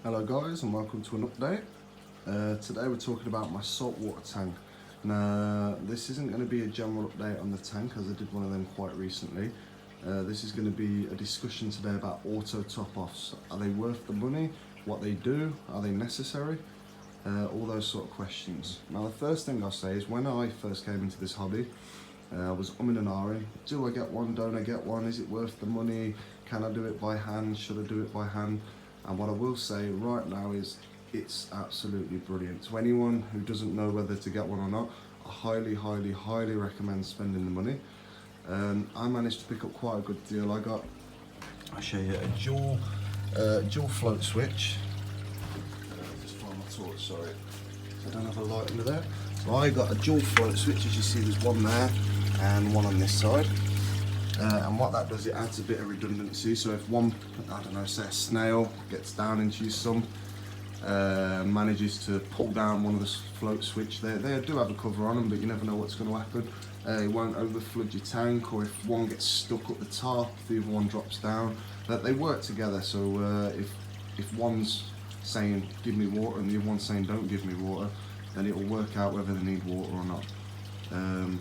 Hello guys and welcome to an update. Today we're talking about my saltwater tank. Now this isn't going to be a general update on the tank as I did one of them quite recently. This is going to be a discussion today about auto top-offs. Are they worth the money? What they do? Are they necessary? All those sort of questions. Now the first thing I'll say is when I first came into this hobby, I was umming and ahhing. Do I get one? Don't I get one? Is it worth the money? Can I do it by hand? Should I do it by hand? And what I will say right now is it's absolutely brilliant. To anyone who doesn't know whether to get one or not, I highly recommend spending the money. I managed to pick up quite a good deal. I'll show you a dual float switch. Just find my torch, sorry. I don't have a light under there. So I got a dual float switch, as you see there's one there and one on this side. And what that does, it adds a bit of redundancy. So if one, I don't know, say a snail gets down into your sump, manages to pull down one of the float switch, they do have a cover on them, but you never know what's going to happen. It won't overflood your tank, or if one gets stuck at the top, the other one drops down. But they work together, so if one's saying give me water and the other one's saying don't give me water, then it will work out whether they need water or not. And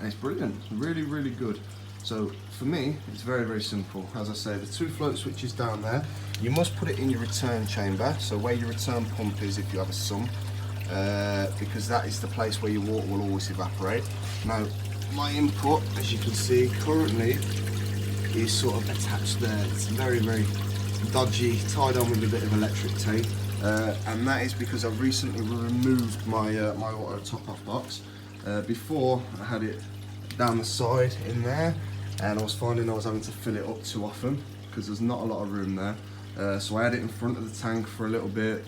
it's brilliant, really good. So for me, it's very simple. As I say, the two float switches down there, you must put it in your return chamber, so where your return pump is if you have a sump, because that is the place where your water will always evaporate. Now, my input, as you can see, currently is sort of attached there. It's very dodgy, tied on with a bit of electric tape, and that is because I've recently removed my my auto top-off box. Before I had it down the side in there, and I was finding I was having to fill it up too often because there's not a lot of room there. So I had it in front of the tank for a little bit.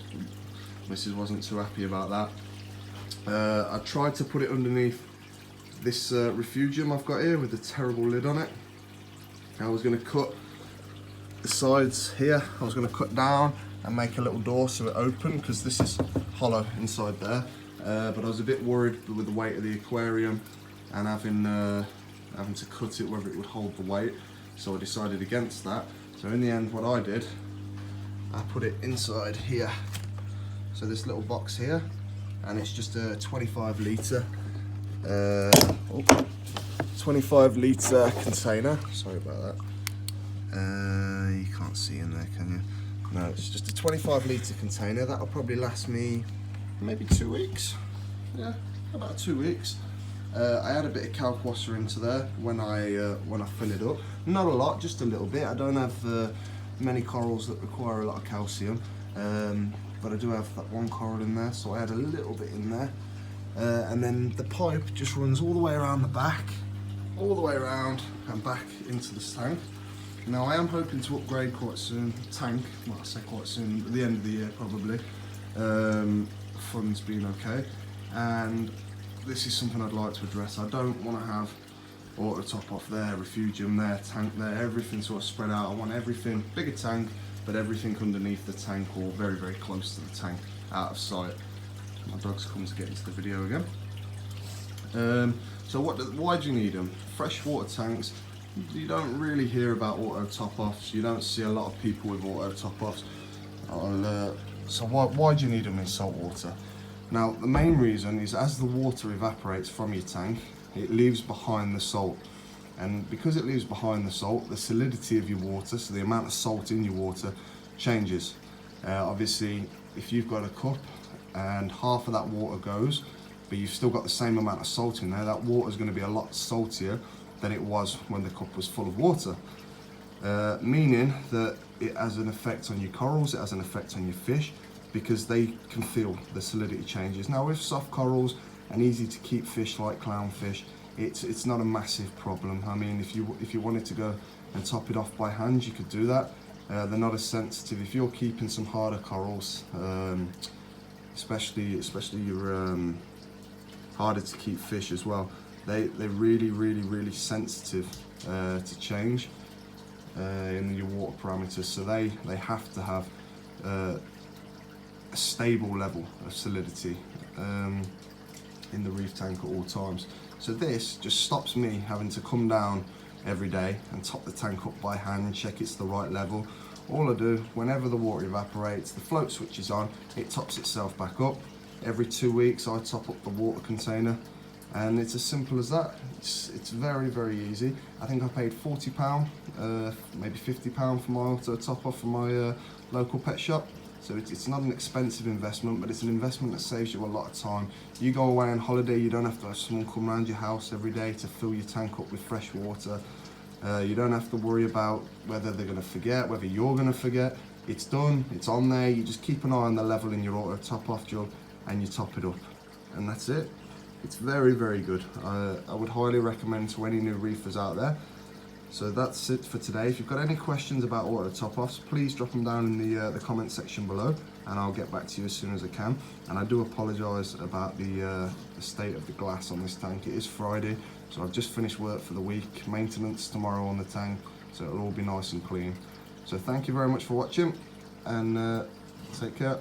Mrs. wasn't too happy about that. I tried to put it underneath this refugium I've got here with the terrible lid on it. I was going to cut the sides here, I was going to cut down and make a little door so it opened, because this is hollow inside there. But I was a bit worried with the weight of the aquarium and having to cut it, whether it would hold the weight, so I decided against that. So in the end, what I did, I put it inside here. So this little box here, and it's just a 25 litre 25 litre container. Sorry about that. You can't see in there, can you? No, it's just a 25 litre container. That'll probably last me maybe 2 weeks. Yeah, about 2 weeks. I add a bit of kalkwasser into there when I fill it up. Not a lot, just a little bit. I don't have many corals that require a lot of calcium, but I do have that one coral in there, so I add a little bit in there. And then the pipe just runs all the way around the back, all the way around and back into the tank. Now I am hoping to upgrade quite soon, tank, well I say quite soon, at the end of the year probably, funds being okay, and this is something I'd like to address. I don't want to have auto top off there, refugium there, tank there, everything sort of spread out. I want everything, bigger tank, but everything underneath the tank or very close to the tank, out of sight. My dog's come to get into the video again. So why do you need them? Freshwater tanks, you don't really hear about auto top-offs. You don't see a lot of people with auto top-offs. So why do you need them in saltwater? Now the main reason is as the water evaporates from your tank, it leaves behind the salt. And because it leaves behind the salt, the salinity of your water, so the amount of salt in your water, changes. Obviously, if you've got a cup and half of that water goes, but you've still got the same amount of salt in there, that water is going to be a lot saltier than it was when the cup was full of water. Meaning that it has an effect on your corals, it has an effect on your fish, because they can feel the salinity changes. Now with soft corals and easy to keep fish like clownfish, it's not a massive problem. I mean, if you wanted to go and top it off by hand, you could do that. They're not as sensitive. If you're keeping some harder corals, especially your harder to keep fish as well, they're really sensitive to change in your water parameters. So they have to have a stable level of salinity in the reef tank at all times. So this just stops me having to come down every day and top the tank up by hand, check it's the right level, All I do, whenever the water evaporates, the float switch is on, it tops itself back up. Every 2 weeks I top up the water container, and it's as simple as that. It's very, very easy. I think I paid £40, maybe £50 for my auto top off from my local pet shop. So it's not an expensive investment, but it's an investment that saves you a lot of time. You go away on holiday, you don't have to have someone come around your house every day to fill your tank up with fresh water. You don't have to worry about whether they're going to forget, whether you're going to forget. It's done, it's on there. You just keep an eye on the level in your auto top off jug and you top it up, and that's it. It's very, very good. I would highly recommend to any new reefers out there. So that's it for today. If you've got any questions about auto top offs, please drop them down in the comment section below, and I'll get back to you as soon as I can. And I do apologise about the state of the glass on this tank. It is Friday, so I've just finished work for the week. Maintenance tomorrow on the tank, so it'll all be nice and clean. So thank you very much for watching, and take care.